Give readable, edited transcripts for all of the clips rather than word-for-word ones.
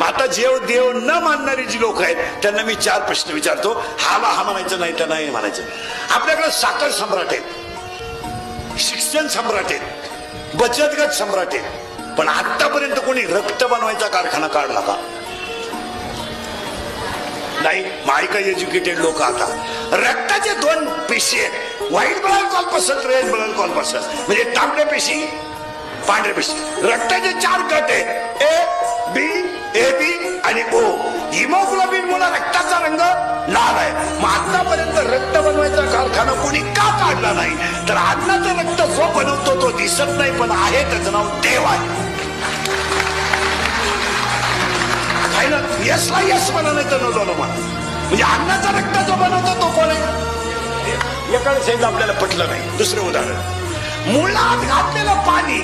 आता जेव देव न मानणारी जी लोक आहेत त्यांना मी 4 प्रश्न विचारतो. हाला हा म्हणायचं नाही, त्यांना नाही म्हणायचं. आपल्याकडे साखर सम्राट आहेत, शिक्षण सम्राट आहेत, बचत गट सम्राट आहेत, पण आतापर्यंत कोणी रक्त बनवायचा कारखाना काढला का? नाही. काही एज्युकेटेड लोक आता रक्ताचे 2 पेशी आहेत, व्हाईट ब्लड कॉर्पस्कस, रेड ब्लड कॉर्पस्कस, म्हणजे तांबड्या पेशी, पांढऱ्या पेशी. रक्ताचे 4 गट आहेत, ए बी, ए बी आणि ओ. हिमोग्लोबिन मुळे रक्ताचा रंग लाल आहे. मग आतापर्यंत रक्त बनवायचा कारखाना कोणी का काढला नाही? तर अन्नाचं रक्त जो बनवतो तो दिसत नाही, पण आहे त्याचं नाव देव आहे. यसला यस म्हणा, नाही तर नो म्हणा. म्हणजे अन्नाचा रक्त जो बनवतो तो कोण आहे? एकाच साईड आपल्याला पटलं नाही. दुसरं उदाहरण, मुळात घातलेलं पाणी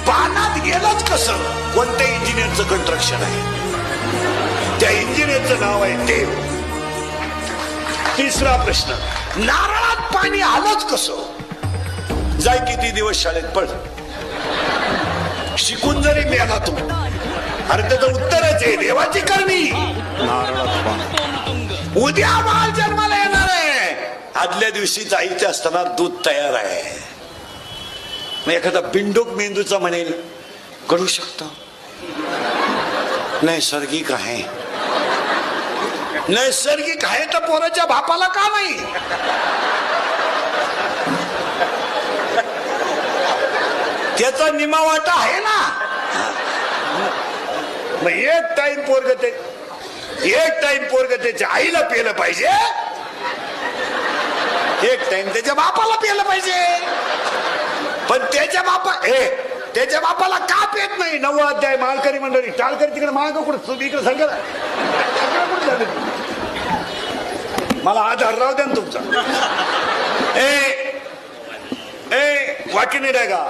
पानात गेलंच कसं? कोणत्या इंजिनियरचं कंस्ट्रक्शन आहे? त्या इंजिनियरचं नाव आहे देव. तिसरा प्रश्न, नारळात पाणी आलंच कसं? जाय किती दिवस शाळेत पड, शिकून जरी मेला तू, अरे त्याचं उत्तरच आहे देवाची करणी. नारळात पाणी. उद्या बाळ जन्माला येणार आहे, आदल्या दिवशीच आईच्या असताना दूध तयार आहे. मग एखादा बिंडूक मेंदूचा म्हणेल करू शकतो, नैसर्गिक आहे. नैसर्गिक आहे तर पोराच्या बापाला का नाही? त्याचा निमा वाटा आहे ना. मग एक टाइम पोरग त्याच्या आईला पेलं पाहिजे, एक टाइम त्याच्या बापाला पेलं पाहिजे. पण त्याच्या बापाला का पेत नाही? 9वा अध्याय मालकरी मंडळी. टाळकरी तिकडे माग कुठं, इकडे सांगा मला आधार राहू द्या ना तुमचा. वाक्य नाही आहे का?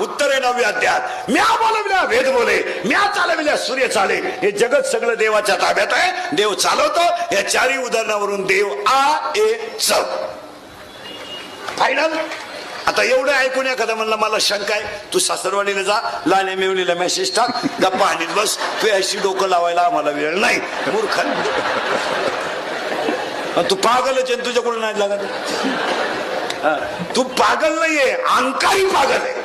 उत्तर आहे 9व्या अध्यायात. म्या बोलविल्या वेद बोले, म्या चालविल्या सूर्य चाले. हे जगत सगळं देवाच्या ताब्यात आहे, देव चालवतो. या 4ही उदाहरणावरून देव आ ए च फायनल. आता एवढं ऐकून एखादा म्हणला मला शंका आहे, तू सासरवाडीला जा, लाने मेवणीला मेसेज टाक, गप्पा आणीत बस, तू अशी डोकं लावायला आम्हाला वेळ नाही. मूर्ख तू पागलच आहे, तुझ्याकडून नाही लागत. तू पागल नाहीये, अंकारी पागल आहे.